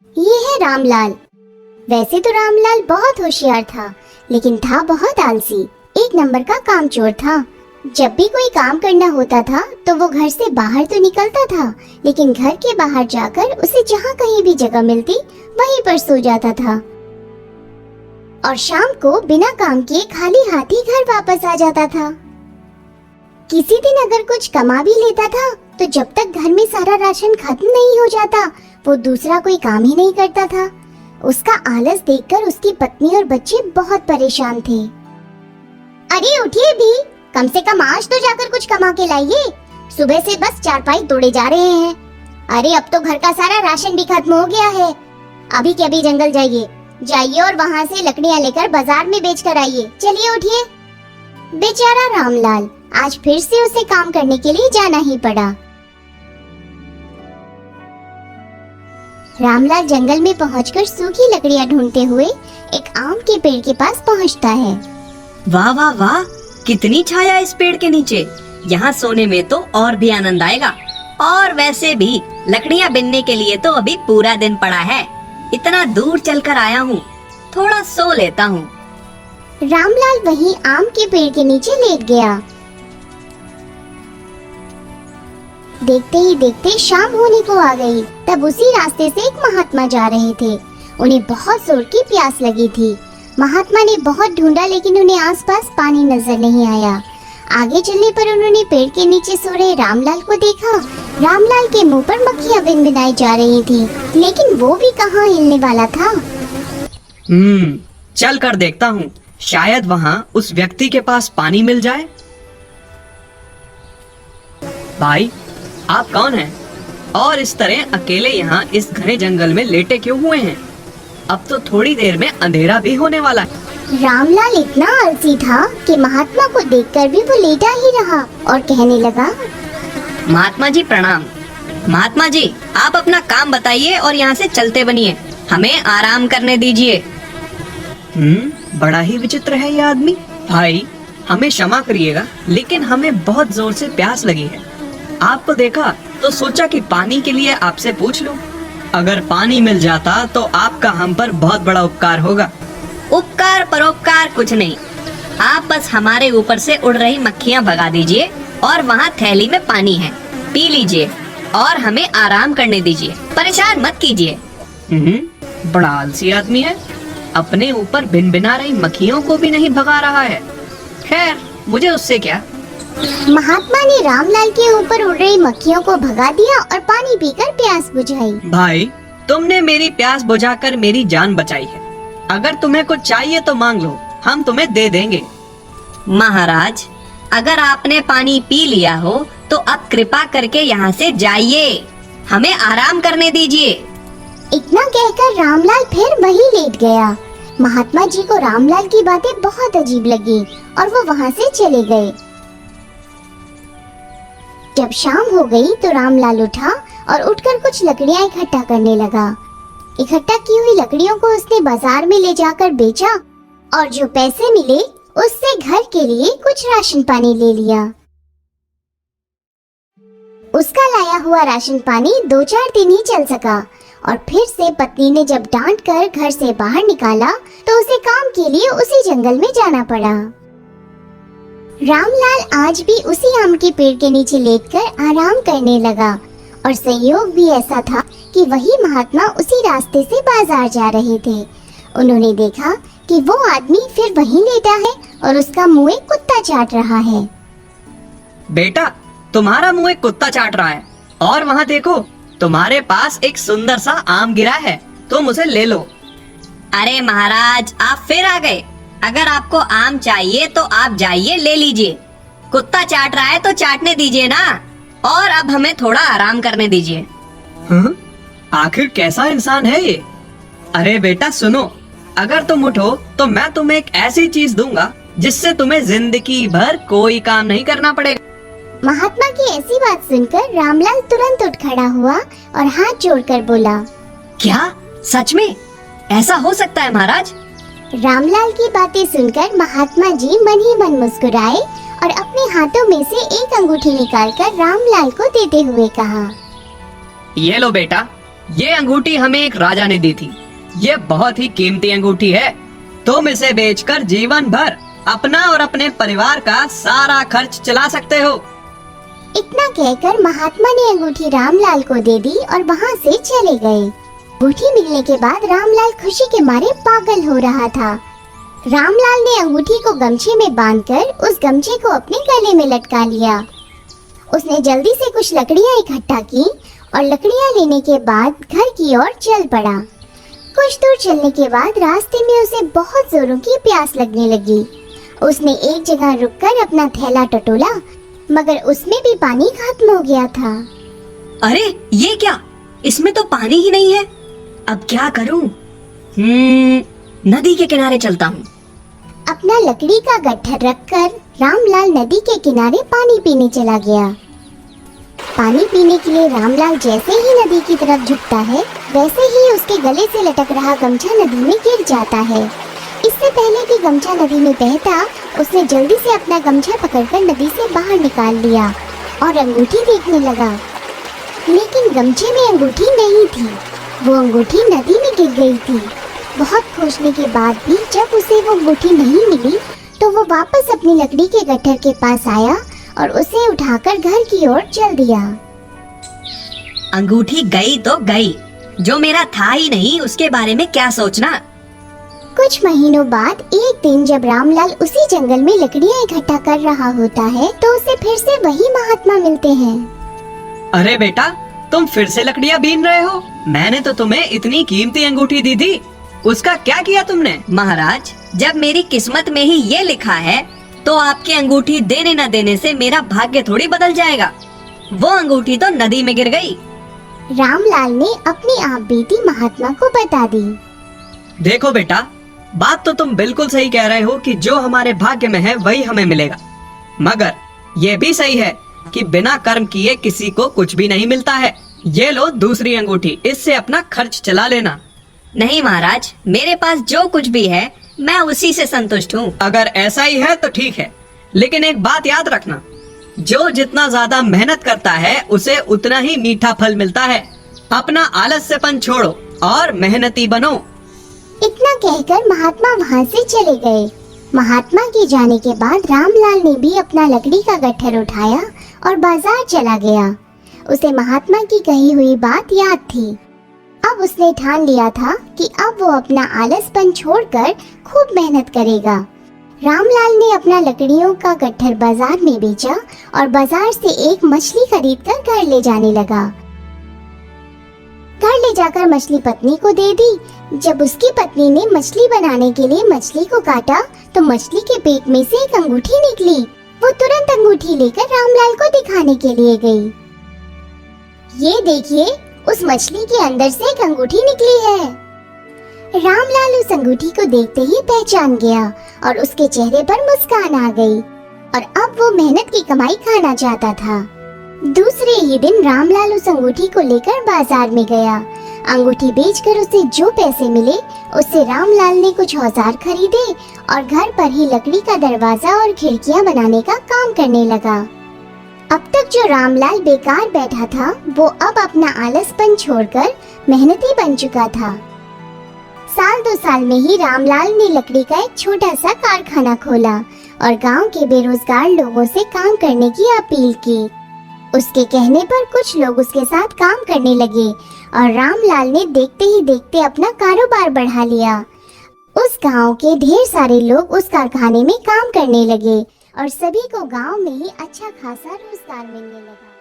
ये है रामलाल। वैसे तो रामलाल बहुत होशियार था, लेकिन था बहुत आलसी। एक नंबर का कामचोर था। जब भी कोई काम करना होता था तो वो घर से बाहर तो निकलता था, लेकिन घर के बाहर जाकर उसे जहाँ कहीं भी जगह मिलती वहीं पर सो जाता था और शाम को बिना काम किए खाली हाथ ही घर वापस आ जाता था। किसी दिन अगर कुछ कमा भी लेता था तो जब तक घर में सारा राशन खत्म नहीं हो जाता वो दूसरा कोई काम ही नहीं करता था। उसका आलस देखकर उसकी पत्नी और बच्चे बहुत परेशान थे। अरे उठिए भी, कम से कम आज तो जाकर कुछ कमा के लाइए। सुबह से बस चारपाई तोड़े जा रहे हैं। अरे अब तो घर का सारा राशन भी खत्म हो गया है। अभी के अभी जंगल जाइए और वहाँ से लकड़ियाँ लेकर बाजार में बेच कर आइए। चलिए उठिए। बेचारा रामलाल, आज फिर से उसे काम करने के लिए जाना ही पड़ा। रामलाल जंगल में पहुंचकर सूखी लकड़ियाँ ढूंढते हुए एक आम के पेड़ के पास पहुंचता है। वाह वाह वाह, कितनी छाया इस पेड़ के नीचे। यहाँ सोने में तो और भी आनंद आएगा। और वैसे भी लकड़ियाँ बिनने के लिए तो अभी पूरा दिन पड़ा है। इतना दूर चलकर आया हूँ, थोड़ा सो लेता हूँ। रामलाल वहीं आम के पेड़ के नीचे लेट गया। देखते ही देखते शाम होने को आ गई। तब उसी रास्ते से एक महात्मा जा रहे थे। उन्हें बहुत जोर की प्यास लगी थी। महात्मा ने बहुत ढूंढा, लेकिन उन्हें आसपास पानी नजर नहीं आया। आगे चलने पर उन्होंने पेड़ के नीचे सो रहे रामलाल को देखा। रामलाल के मुंह पर मक्खियां भिनभिनाई जा रही थी, लेकिन वो भी कहाँ हिलने वाला था। चल कर देखता हूँ, शायद वहाँ उस व्यक्ति के पास पानी मिल जाए। भाई, आप कौन हैं? और इस तरह अकेले यहाँ इस घने जंगल में लेटे क्यों हुए हैं? अब तो थोड़ी देर में अंधेरा भी होने वाला है। रामलाल इतना आलसी था कि महात्मा को देखकर भी वो लेटा ही रहा और कहने लगा, महात्मा जी प्रणाम। महात्मा जी, आप अपना काम बताइए और यहाँ से चलते बनिए। हमें आराम करने दीजिए। बड़ा ही विचित्र है ये आदमी। भाई, हमें क्षमा करिएगा, लेकिन हमें बहुत जोर से प्यास लगी है। आपको देखा तो सोचा कि पानी के लिए आपसे पूछ लूं। अगर पानी मिल जाता तो आपका हम पर बहुत बड़ा उपकार होगा। उपकार परोपकार कुछ नहीं, आप बस हमारे ऊपर से उड़ रही मक्खियाँ भगा दीजिए और वहाँ थैली में पानी है, पी लीजिए और हमें आराम करने दीजिए। परेशान मत कीजिए। बड़ा आलसी आदमी है, अपने ऊपर भिनभिना रही मक्खियों को भी नहीं भगा रहा है। खैर, मुझे उससे क्या। महात्मा ने रामलाल के ऊपर उड़ रही मक्खियों को भगा दिया और पानी पीकर प्यास बुझाई। भाई, तुमने मेरी प्यास बुझाकर मेरी जान बचाई है। अगर तुम्हें कुछ चाहिए तो मांग लो, हम तुम्हें दे देंगे। महाराज, अगर आपने पानी पी लिया हो तो अब कृपा करके यहाँ से जाइए, हमें आराम करने दीजिए। इतना कहकर रामलाल फिर वहीं लेट गया। महात्मा जी को रामलाल की बातें बहुत अजीब लगी और वो वहाँ से चले गए। जब शाम हो गई तो रामलाल उठा और उठकर कुछ लकड़ियाँ इकट्ठा करने लगा। इकट्ठा की हुई लकड़ियों को उसने बाजार में ले जाकर बेचा और जो पैसे मिले उससे घर के लिए कुछ राशन पानी ले लिया। उसका लाया हुआ राशन पानी 2-4 दिन ही चल सका और फिर से पत्नी ने जब डांट कर घर से बाहर निकाला तो उसे काम के लिए उसी जंगल में जाना पड़ा। रामलाल आज भी उसी आम के पेड़ के नीचे लेटकर आराम करने लगा और संयोग भी ऐसा था कि वही महात्मा उसी रास्ते से बाजार जा रहे थे। उन्होंने देखा कि वो आदमी फिर वहीं लेटा है और उसका मुंह एक कुत्ता चाट रहा है। बेटा, तुम्हारा मुंह एक कुत्ता चाट रहा है और वहाँ देखो, तुम्हारे पास एक सुंदर सा आम गिरा है, तुम उसे ले लो। अरे महाराज, आप फिर आ गए। अगर आपको आम चाहिए तो आप जाइए ले लीजिए। कुत्ता चाट रहा है तो चाटने दीजिए ना, और अब हमें थोड़ा आराम करने दीजिए। आखिर कैसा इंसान है ये? अरे बेटा सुनो, अगर तुम उठो तो मैं तुम्हें एक ऐसी चीज दूंगा जिससे तुम्हें जिंदगी भर कोई काम नहीं करना पड़ेगा। महात्मा की ऐसी बात सुनकर रामलाल तुरंत उठ खड़ा हुआ और हाथ जोड़कर बोला, क्या सच में ऐसा हो सकता है महाराज? रामलाल की बातें सुनकर महात्मा जी मन ही मन मुस्कुराए और अपने हाथों में से एक अंगूठी निकालकर रामलाल को देते हुए कहा, ये लो बेटा, ये अंगूठी हमें एक राजा ने दी थी। ये बहुत ही कीमती अंगूठी है। तुम इसे बेचकर जीवन भर अपना और अपने परिवार का सारा खर्च चला सकते हो। इतना कहकर महात्मा ने अंगूठी रामलाल को दे दी और वहाँ से चले गए। अंगूठी मिलने के बाद रामलाल खुशी के मारे पागल हो रहा था। रामलाल ने अंगूठी को गमछे में बांधकर उस गमछे को अपने गले में लटका लिया। उसने जल्दी से कुछ लकड़ियाँ इकट्ठा की और लकड़ियाँ लेने के बाद घर की ओर चल पड़ा। कुछ दूर चलने के बाद रास्ते में उसे बहुत जोरों की प्यास लगने लगी। उसने एक जगह रुककर अपना थैला टटोला, मगर उसमें भी पानी खत्म हो गया था। अरे ये क्या, इसमें तो पानी ही नहीं है। अब क्या करूं? नदी के किनारे चलता हूँ। अपना लकड़ी का गट्ठर रखकर रामलाल नदी के किनारे पानी पीने चला गया। पानी पीने के लिए रामलाल जैसे ही नदी की तरफ झुकता है, वैसे ही उसके गले से लटक रहा गमछा नदी में गिर जाता है। इससे पहले कि गमछा नदी में बहता, उसने जल्दी से अपना गमछा पकड़कर नदी से बाहर निकाल लिया और अंगूठी देखने लगा। लेकिन गमछे में अंगूठी नहीं थी, वो अंगूठी नदी में गिर गई थी। बहुत खोजने के बाद भी जब उसे वो अंगूठी नहीं मिली, तो वो वापस अपनी लकड़ी के गट्ठर के पास आया और उसे उठाकर घर की ओर चल दिया। अंगूठी गई तो गई, जो मेरा था ही नहीं उसके बारे में क्या सोचना। कुछ महीनों बाद एक दिन जब रामलाल उसी जंगल में लकड़ियाँ इकट्ठा कर रहा होता है, तो उसे फिर से वही महात्मा मिलते हैं। अरे बेटा, तुम फिर से लकड़ियाँ बीन रहे हो? मैंने तो तुम्हें इतनी कीमती अंगूठी दी थी, उसका क्या किया तुमने? महाराज, जब मेरी किस्मत में ही ये लिखा है, तो आपकी अंगूठी देने न देने से मेरा भाग्य थोड़ी बदल जाएगा। वो अंगूठी तो नदी में गिर गई। रामलाल ने अपनी आप बीती महात्मा को बता दी। देखो बेटा, बात तो तुम बिल्कुल सही कह रहे हो कि जो हमारे भाग्य में है वही हमें मिलेगा, मगर ये भी सही है कि बिना कर्म किए किसी को कुछ भी नहीं मिलता है। ये लो दूसरी अंगूठी, इससे अपना खर्च चला लेना। नहीं महाराज, मेरे पास जो कुछ भी है मैं उसी से संतुष्ट हूँ। अगर ऐसा ही है तो ठीक है, लेकिन एक बात याद रखना, जो जितना ज्यादा मेहनत करता है उसे उतना ही मीठा फल मिलता है। अपना आलस्यपन छोड़ो और मेहनती बनो। इतना कहकर महात्मा वहाँ से चले गए। महात्मा के जाने के बाद रामलाल ने भी अपना लकड़ी का गट्ठर उठाया और बाजार चला गया। उसे महात्मा की कही हुई बात याद थी। अब उसने ठान लिया था कि अब वो अपना आलसपन छोड़कर खूब मेहनत करेगा। रामलाल ने अपना लकड़ियों का गट्ठर बाजार में बेचा और बाजार से एक मछली खरीदकर घर ले जाने लगा। घर ले जाकर मछली पत्नी को दे दी। जब उसकी पत्नी ने मछली बनाने के लिए मछली को काटा, तो मछली के पेट में से एक अंगूठी निकली। वो तुरंत अंगूठी लेकर रामलाल को दिखाने के लिए गई। ये देखिए, उस मछली के अंदर से एक अंगूठी निकली है। रामलाल उस अंगूठी को देखते ही पहचान गया और उसके चेहरे पर मुस्कान आ गई और अब वो मेहनत की कमाई खाना चाहता था। दूसरे ही दिन रामलाल उस अंगूठी को लेकर बाजार में गया। अंगूठी बेचकर उसे जो पैसे मिले, उससे रामलाल ने कुछ औजार खरीदे और घर पर ही लकड़ी का दरवाजा और खिड़कियां बनाने का काम करने लगा। अब तक जो रामलाल बेकार बैठा था, वो अब अपना आलसपन छोड़कर मेहनती बन चुका था। साल 2 साल में ही रामलाल ने लकड़ी का एक छोटा सा कारखाना खोला और गांव के बेरोजगार लोगों से काम करने की अपील की। उसके कहने पर कुछ लोग उसके साथ काम करने लगे और रामलाल ने देखते ही देखते अपना कारोबार बढ़ा लिया। उस गांव के ढेर सारे लोग उस कारखाने में काम करने लगे और सभी को गांव में ही अच्छा खासा रोजगार मिलने लगा।